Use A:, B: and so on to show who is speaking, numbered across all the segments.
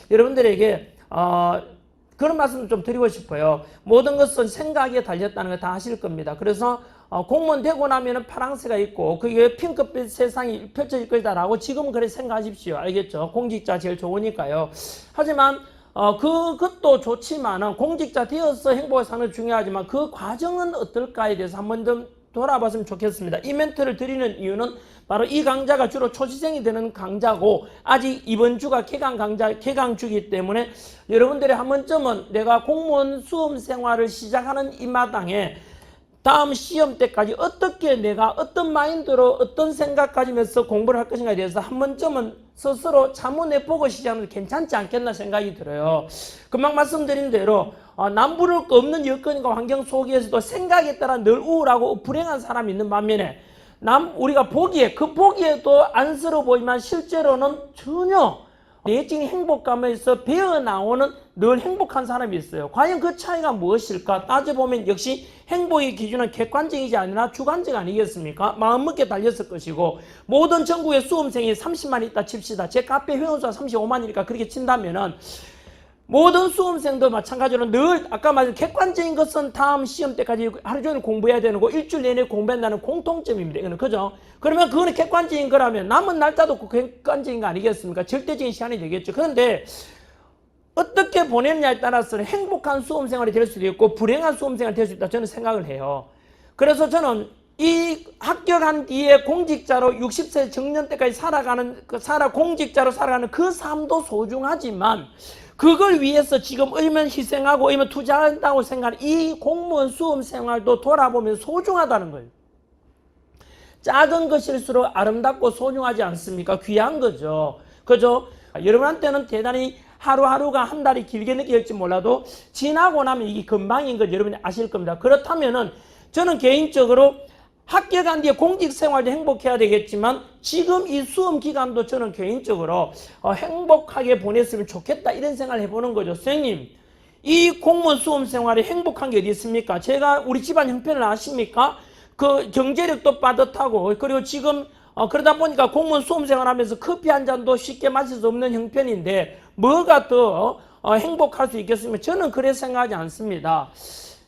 A: 여러분들에게 그런 말씀을 좀 드리고 싶어요. 모든 것은 생각에 달렸다는 거 다 아실 겁니다. 그래서 공무원 되고 나면은 파랑새가 있고 그게 핑크빛 세상이 펼쳐질 거다라고 지금은 그렇게 생각하십시오. 알겠죠? 공직자 제일 좋으니까요. 하지만 그것도 좋지만은 공직자 되어서 행복을 사는 게 중요하지만 그 과정은 어떨까에 대해서 한번 좀 돌아봤으면 좋겠습니다. 이 멘트를 드리는 이유는 바로 이 강좌가 주로 초시생이 되는 강좌고 아직 이번 주가 개강주기 때문에 여러분들이 한 번쯤은 내가 공무원 수험 생활을 시작하는 이 마당에 다음 시험 때까지 어떻게 내가 어떤 마인드로 어떤 생각 가지면서 공부를 할 것인가에 대해서 한 번쯤은 스스로 자문해보고 시작하면 괜찮지 않겠나 생각이 들어요. 금방 말씀드린 대로 남부를 거 없는 여건과 환경 속에서도 생각에 따라 늘 우울하고 불행한 사람이 있는 반면에 우리가 그 보기에도 안쓰러워 보이지만 실제로는 전혀 내적인 행복감에서 배어나오는 늘 행복한 사람이 있어요. 과연 그 차이가 무엇일까 따져보면 역시 행복의 기준은 객관적이지 아니라 주관적 아니겠습니까? 마음먹기에 달렸을 것이고 모든 전국의 수험생이 30만 있다 칩시다. 제 카페 회원수가 35만이니까 그렇게 친다면은 모든 수험생도 마찬가지로 늘 아까 말한 객관적인 것은 다음 시험 때까지 하루 종일 공부해야 되는 거 일주일 내내 공부한다는 공통점입니다. 이거는 그죠? 그러면 그거는 객관적인 거라면 남은 날짜도 객관적인 거 아니겠습니까? 절대적인 시간이 되겠죠. 그런데 어떻게 보내느냐에 따라서는 행복한 수험생활이 될 수도 있고 불행한 수험생활이 될 수 있다 저는 생각을 해요. 그래서 저는 이 합격한 뒤에 공직자로 60세 정년 때까지 공직자로 살아가는 그 삶도 소중하지만 그걸 위해서 지금 의면 희생하고 의면 투자한다고 생각하는 이 공무원 수험 생활도 돌아보면 소중하다는 거예요. 작은 것일수록 아름답고 소중하지 않습니까? 귀한 거죠. 그죠? 여러분한테는 대단히 하루하루가 한 달이 길게 느껴질지 몰라도 지나고 나면 이게 금방인 걸 여러분이 아실 겁니다. 그렇다면은 저는 개인적으로 합격한 뒤에 공직생활도 행복해야 되겠지만 지금 이 수험 기간도 저는 개인적으로 행복하게 보냈으면 좋겠다 이런 생각을 해보는 거죠. 선생님 이 공무원 수험 생활이 행복한 게 어디 있습니까? 제가 우리 집안 형편을 아십니까? 그 경제력도 빠듯하고 그리고 지금 그러다 보니까 공무원 수험 생활하면서 커피 한 잔도 쉽게 마실 수 없는 형편인데 뭐가 더 행복할 수 있겠습니까? 저는 그래 생각하지 않습니다.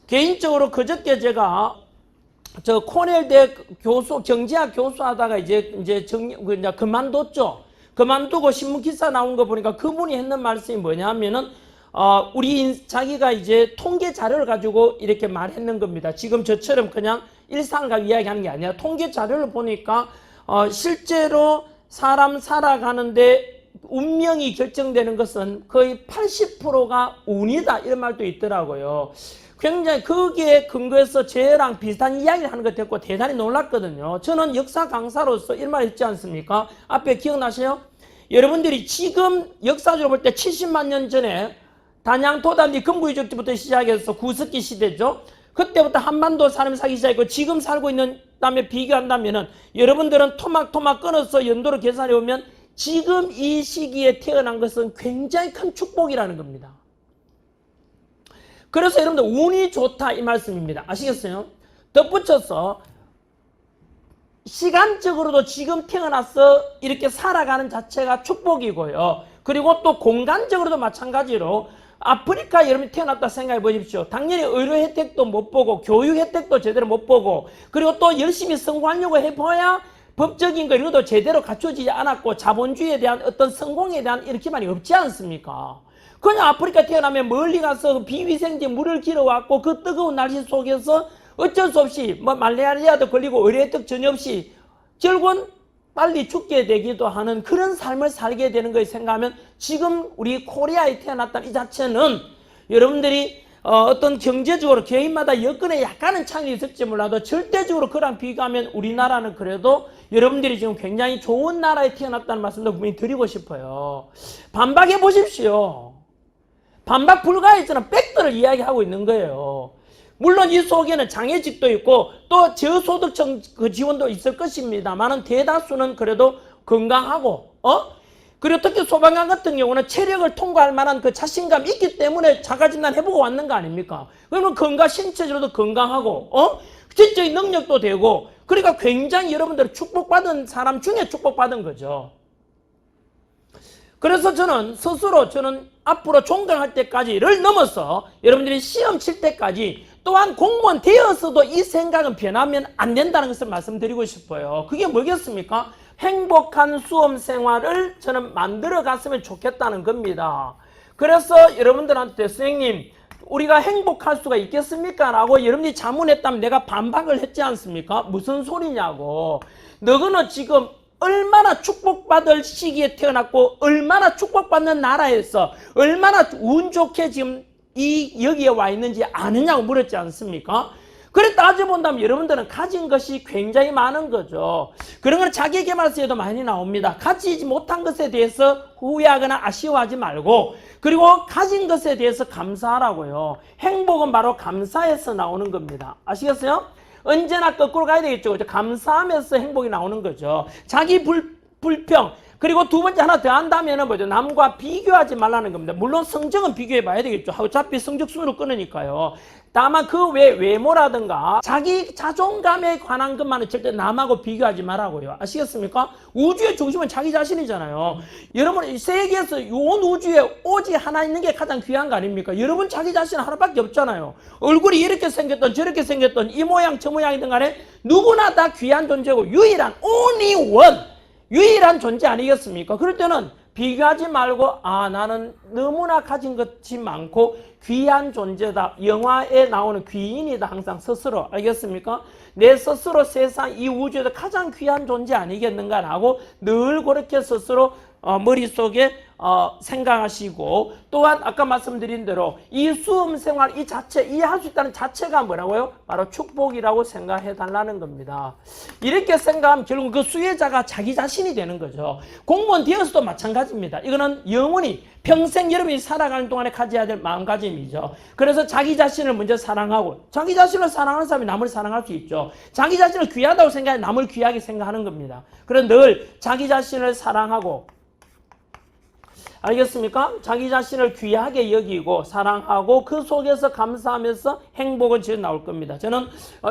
A: 개인적으로 그저께 제가 코넬대 경제학 교수하다가 이제 그만뒀죠. 그만두고 신문 기사 나온 거 보니까 그분이 했는 말씀이 뭐냐면은 자기가 이제 통계 자료를 가지고 이렇게 말했는 겁니다. 지금 저처럼 그냥 일상각 이야기하는 게 아니라 통계 자료를 보니까 실제로 사람 살아가는데 운명이 결정되는 것은 거의 80%가 운이다 이런 말도 있더라고요. 굉장히 거기에 근거해서 저랑 비슷한 이야기를 하는 것 듣고 대단히 놀랐거든요. 저는 역사 강사로서 이런 말 했지 않습니까? 앞에 기억나세요? 여러분들이 지금 역사적으로 볼 때 70만 년 전에 단양 도단지 금구이족부터 시작해서 구석기 시대죠. 그때부터 한반도 사람이 살기 시작했고 지금 살고 있는 다음에 비교한다면은 여러분들은 토막토막 끊어서 연도로 계산해 보면 지금 이 시기에 태어난 것은 굉장히 큰 축복이라는 겁니다. 그래서 여러분들 운이 좋다 이 말씀입니다. 아시겠어요? 덧붙여서 시간적으로도 지금 태어나서 이렇게 살아가는 자체가 축복이고요. 그리고 또 공간적으로도 마찬가지로 아프리카 여러분이 태어났다 생각해 보십시오. 당연히 의료 혜택도 못 보고 교육 혜택도 제대로 못 보고 그리고 또 열심히 성공하려고 해봐야 법적인 거 이것도 제대로 갖춰지지 않았고 자본주의에 대한 어떤 성공에 대한 이렇게 많이 없지 않습니까? 그냥 아프리카 태어나면 멀리 가서 비위생지 물을 길어왔고 그 뜨거운 날씨 속에서 어쩔 수 없이 말레이아도 걸리고 의료 혜택 전혀 없이 결국은 빨리 죽게 되기도 하는 그런 삶을 살게 되는 걸 생각하면 지금 우리 코리아에 태어났다는 이 자체는 여러분들이 어떤 경제적으로 개인마다 여건에 약간은 차이가 있을지 몰라도 절대적으로 그랑 비교하면 우리나라는 그래도 여러분들이 지금 굉장히 좋은 나라에 태어났다는 말씀도 분명히 드리고 싶어요. 반박해 보십시오. 반박 불가에 저는 팩트를 이야기하고 있는 거예요. 물론 이 속에는 장애직도 있고 또 저소득층 그 지원도 있을 것입니다만은 대다수는 그래도 건강하고 그리고 특히 소방관 같은 경우는 체력을 통과할 만한 그 자신감이 있기 때문에 자가진단 해보고 왔는 거 아닙니까? 그러면 신체적으로도 건강하고 지적인 능력도 되고 그러니까 굉장히 여러분들 축복받은 사람 중에 축복받은 거죠. 그래서 저는 스스로 앞으로 종강할 때까지를 넘어서 여러분들이 시험 칠 때까지 또한 공무원 되어서도 이 생각은 변하면 안 된다는 것을 말씀드리고 싶어요. 그게 뭐겠습니까? 행복한 수험 생활을 저는 만들어 갔으면 좋겠다는 겁니다. 그래서 여러분들한테 선생님 우리가 행복할 수가 있겠습니까? 라고 여러분들이 자문했다면 내가 반박을 했지 않습니까? 무슨 소리냐고. 너희는 지금 얼마나 축복받을 시기에 태어났고 얼마나 축복받는 나라에서 얼마나 운 좋게 지금 여기에 와 있는지 아느냐고 물었지 않습니까? 그래 따져본다면 여러분들은 가진 것이 굉장히 많은 거죠. 그런 건 자기계발서에도 많이 나옵니다. 가지지 못한 것에 대해서 후회하거나 아쉬워하지 말고 그리고 가진 것에 대해서 감사하라고요. 행복은 바로 감사에서 나오는 겁니다. 아시겠어요? 언제나 거꾸로 가야 되겠죠. 감사하면서 행복이 나오는 거죠. 자기 불평 그리고 두 번째 하나 더 한다면은 뭐죠? 남과 비교하지 말라는 겁니다. 물론 성적은 비교해 봐야 되겠죠. 어차피 성적 순으로 끊으니까요. 다만 그 외모라든가 자기 자존감에 관한 것만은 절대 남하고 비교하지 말라고요. 아시겠습니까? 우주의 중심은 자기 자신이잖아요. 여러분 이 세계에서 온 우주에 오직 하나 있는 게 가장 귀한 거 아닙니까? 여러분 자기 자신 하나밖에 없잖아요. 얼굴이 이렇게 생겼던 저렇게 생겼던 이 모양 저 모양이든 간에 누구나 다 귀한 존재고 유일한 only one 유일한 존재 아니겠습니까? 그럴 때는 비교하지 말고 나는 너무나 가진 것이 많고 귀한 존재다. 영화에 나오는 귀인이다. 항상 스스로. 알겠습니까? 내 스스로 세상 이 우주에서 가장 귀한 존재 아니겠는가라고 늘 그렇게 스스로 머릿속에 생각하시고 또한 아까 말씀드린 대로 이 수험생활 이 자체 이해할 수 있다는 자체가 뭐라고요? 바로 축복이라고 생각해 달라는 겁니다. 이렇게 생각하면 결국 그 수혜자가 자기 자신이 되는 거죠. 공무원 되어서도 마찬가지입니다. 이거는 영원히 평생 여러분이 살아가는 동안에 가져야 될 마음가짐이죠. 그래서 자기 자신을 먼저 사랑하고 자기 자신을 사랑하는 사람이 남을 사랑할 수 있죠. 자기 자신을 귀하다고 생각해 남을 귀하게 생각하는 겁니다. 그래서 늘 자기 자신을 사랑하고 알겠습니까? 자기 자신을 귀하게 여기고 사랑하고 그 속에서 감사하면서 행복은 지금 나올 겁니다. 저는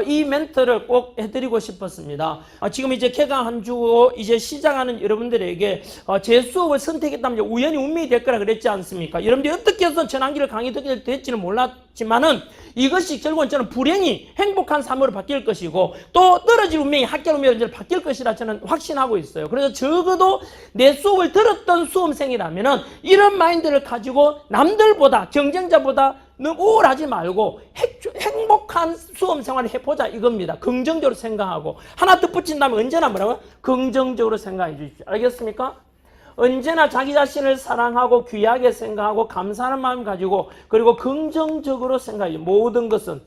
A: 이 멘트를 꼭 해드리고 싶었습니다. 지금 이제 개강 한 주 이제 시작하는 여러분들에게 제 수업을 선택했다면 우연히 운명이 될 거라 그랬지 않습니까? 여러분들이 어떻게 해서 전환기를 강의 듣게 될지는 몰랐지만은 이것이 결국은 저는 불행이 행복한 삶으로 바뀔 것이고 또 떨어질 운명이 합격 운명으로 바뀔 것이라 저는 확신하고 있어요. 그래서 적어도 내 수업을 들었던 수험생이라면은 이런 마인드를 가지고 남들보다 경쟁자보다 너무 우울하지 말고 행복한 수험 생활을 해보자 이겁니다. 긍정적으로 생각하고 하나 덧붙인다면 언제나 뭐라고요? 긍정적으로 생각해 주십시오. 알겠습니까? 언제나 자기 자신을 사랑하고 귀하게 생각하고 감사하는 마음 가지고 그리고 긍정적으로 생각해요. 모든 것은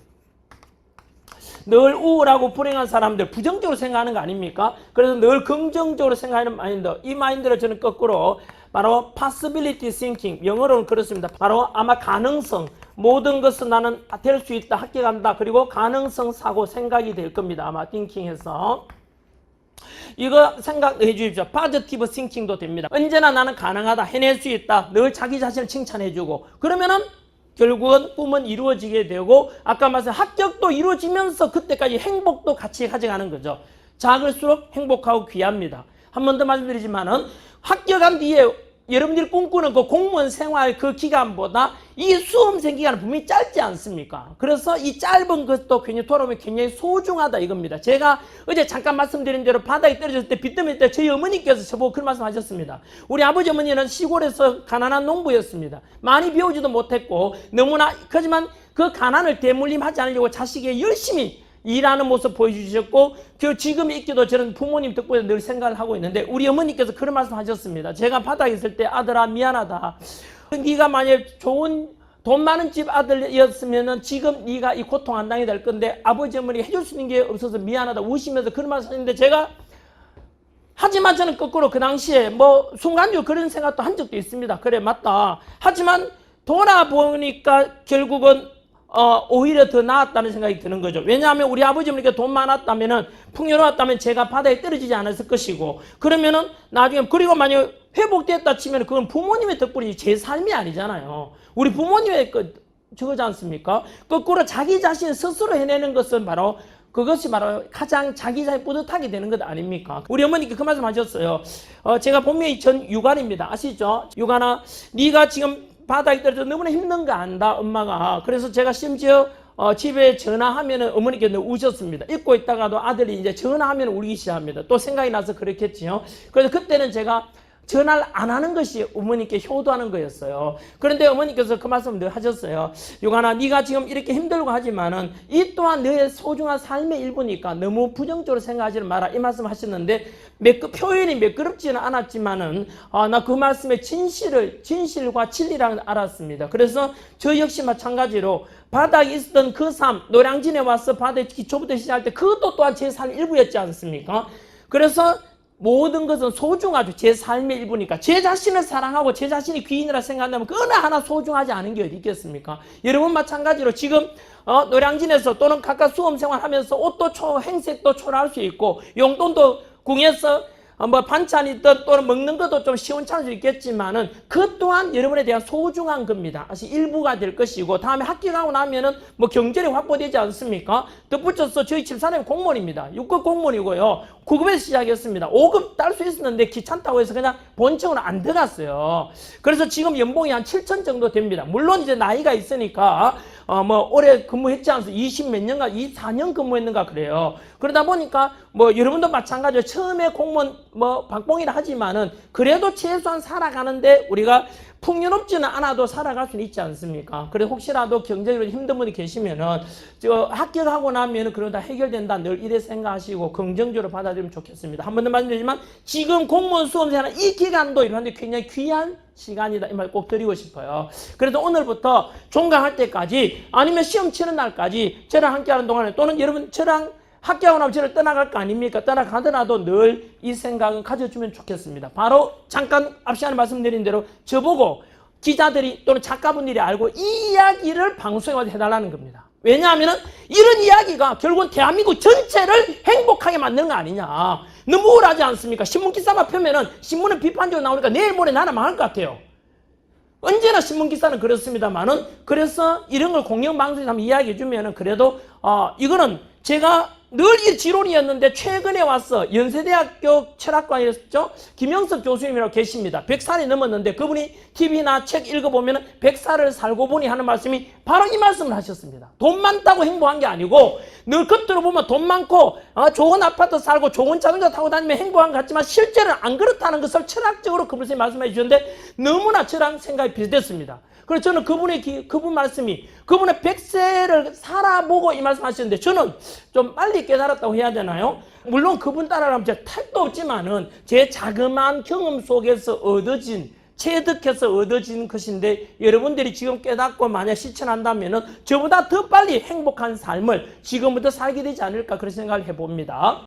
A: 늘 우울하고 불행한 사람들 부정적으로 생각하는 거 아닙니까? 그래서 늘 긍정적으로 생각하는 마인드 이 마인드를 저는 거꾸로 바로 possibility thinking 영어로는 그렇습니다. 바로 아마 가능성 모든 것은 나는 될 수 있다 합격한다 그리고 가능성 사고 생각이 될 겁니다. 아마 thinking해서 이거 생각해 주십시오. 포지티브 싱킹도 됩니다. 언제나 나는 가능하다, 해낼 수 있다, 늘 자기 자신을 칭찬해주고 그러면은 결국은 꿈은 이루어지게 되고 아까 말씀 합격도 이루어지면서 그때까지 행복도 같이 가져가는 거죠. 작을수록 행복하고 귀합니다. 한 번 더 말씀드리지만은 합격한 뒤에 여러분들이 꿈꾸는 그 공무원 생활 그 기간보다 이 수험생 기간은 분명히 짧지 않습니까? 그래서 이 짧은 것도 굉장히 돌아오면 굉장히 소중하다 이겁니다. 제가 어제 잠깐 말씀드린 대로 바닥에 떨어졌을 때 빚더미 때 저희 어머니께서 저보고 그런 말씀 하셨습니다. 우리 아버지 어머니는 시골에서 가난한 농부였습니다. 많이 배우지도 못했고 너무나 하지만 그 가난을 대물림하지 않으려고 자식에게 열심히 일하는 모습 보여주셨고 지금 있기도 저는 부모님 덕분에 늘 생각을 하고 있는데 우리 어머니께서 그런 말씀 하셨습니다. 제가 바닥에 있을 때 아들아 미안하다. 네가 만약 좋은 돈 많은 집 아들이었으면 지금 네가 이 고통 안 당해 될 건데 아버지 어머니 해줄 수 있는 게 없어서 미안하다 우시면서 그런 말씀 하셨는데 제가 하지만 저는 거꾸로 그 당시에 뭐 순간적으로 그런 생각도 한 적도 있습니다. 그래 맞다. 하지만 돌아보니까 결국은 오히려 더 나았다는 생각이 드는 거죠. 왜냐하면 우리 아버지 어머니가 돈 많았다면은 풍요로웠다면 제가 바다에 떨어지지 않았을 것이고 그러면은 나중에 그리고 만약 회복됐다 치면 그건 부모님의 덕분이지 제 삶이 아니잖아요. 우리 부모님의 저거지 않습니까? 거꾸로 자기 자신 스스로 해내는 것은 바로 그것이 바로 가장 자기 자신이 뿌듯하게 되는 것 아닙니까? 우리 어머니께 그 말씀 하셨어요. 제가 본명이 전유관입니다. 아시죠? 유관아, 네가 지금 바닥에 떨어져 너무나 힘든 거 안다, 엄마가. 그래서 제가 심지어 집에 전화하면은 어머니께 우셨습니다. 잊고 있다가도 아들이 이제 전화하면 울기 시작합니다. 또 생각이 나서 그렇겠지요. 그래서 그때는 제가 전화를 안 하는 것이 어머니께 효도하는 거였어요. 그런데 어머니께서 그 말씀을 늘 하셨어요. 유관아, 네가 지금 이렇게 힘들고 하지만은 이 또한 너의 소중한 삶의 일부니까 너무 부정적으로 생각하지는 마라. 이 말씀 하셨는데 표현이 매끄럽지는 않았지만은 나 그 말씀의 진실과 진리라는 걸 알았습니다. 그래서 저 역시 마찬가지로 바닥에 있었던 그 삶, 노량진에 와서 바닥에 기초부터 시작할 때 그것도 또한 제 삶의 일부였지 않습니까? 그래서 모든 것은 소중하죠. 제 삶의 일부니까. 제 자신을 사랑하고 제 자신이 귀인이라 생각한다면 그 어느 하나 소중하지 않은 게 어디 있겠습니까? 여러분 마찬가지로 지금 노량진에서 또는 각각 수험생활 하면서 옷도 행색도 초라할 수 있고 용돈도 궁에서 반찬이 있든 또는 먹는 것도 좀 시원찮을 수 있겠지만은 그 또한 여러분에 대한 소중한 겁니다. 사실 일부가 될 것이고 다음에 학교 가고 나면은 경제력이 확보되지 않습니까? 덧붙여서 저희 집사람이 공무원입니다. 6급 공무원이고요. 9급에서 시작했습니다. 5급 딸 수 있었는데 귀찮다고 해서 그냥 본청으로 안 들어갔어요. 그래서 지금 연봉이 한 7천 정도 됩니다. 물론 이제 나이가 있으니까 올해 근무했지 않습니까? 20 몇 년간, 24년 근무했는가 그래요. 그러다 보니까 여러분도 마찬가지로 처음에 공무원 박봉이라 하지만은 그래도 최소한 살아가는데 우리가 풍요롭지는 않아도 살아갈 수는 있지 않습니까? 그래서 혹시라도 경제적으로 힘든 분이 계시면은 합격하고 나면은 그러다 해결된다 늘 이래 생각하시고 긍정적으로 받아들이면 좋겠습니다. 한 번 더 말씀드리지만 지금 공무원 수험생활 이 기간도 이런데 굉장히 귀한 시간이다 이 말 꼭 드리고 싶어요. 그래서 오늘부터 종강할 때까지 아니면 시험 치는 날까지 저랑 함께하는 동안에 또는 여러분 저랑 학교하고 나면 저를 떠나갈 거 아닙니까? 떠나가더라도 늘 이 생각은 가져주면 좋겠습니다. 바로 잠깐 앞 시간에 말씀드린 대로 저보고 기자들이 또는 작가분들이 알고 이 이야기를 방송에 와서 해달라는 겁니다. 왜냐하면 이런 이야기가 결국은 대한민국 전체를 행복하게 만드는 거 아니냐. 너무 우울하지 않습니까? 신문 기사만 펴면은 신문은 비판적으로 나오니까 내일 모레 나라 망할 것 같아요. 언제나 신문 기사는 그렇습니다만은 그래서 이런 걸 공영방송에서 한번 이야기해 주면은 그래도 이거는 제가 늘 이 지론이었는데 최근에 와서 연세대학교 철학과였죠. 김영석 교수님이라고 계십니다. 100살이 넘었는데 그분이 TV나 책 읽어보면 100살을 살고 보니 하는 말씀이 바로 이 말씀을 하셨습니다. 돈 많다고 행복한 게 아니고 늘 겉으로 보면 돈 많고 좋은 아파트 살고 좋은 자동차 타고 다니면 행복한 것 같지만 실제로는 안 그렇다는 것을 철학적으로 그분이 말씀해 주셨는데 너무나 저랑 생각이 비슷했습니다. 그래서 저는 그분 말씀이 그분의 100세를 살아보고 이 말씀 하시는데 저는 좀 빨리 깨달았다고 해야 되나요? 물론 그분 따라가면 제 탈도 없지만은 제 자그마한 경험 속에서 체득해서 얻어진 것인데 여러분들이 지금 깨닫고 만약 실천한다면은 저보다 더 빨리 행복한 삶을 지금부터 살게 되지 않을까 그런 생각을 해봅니다.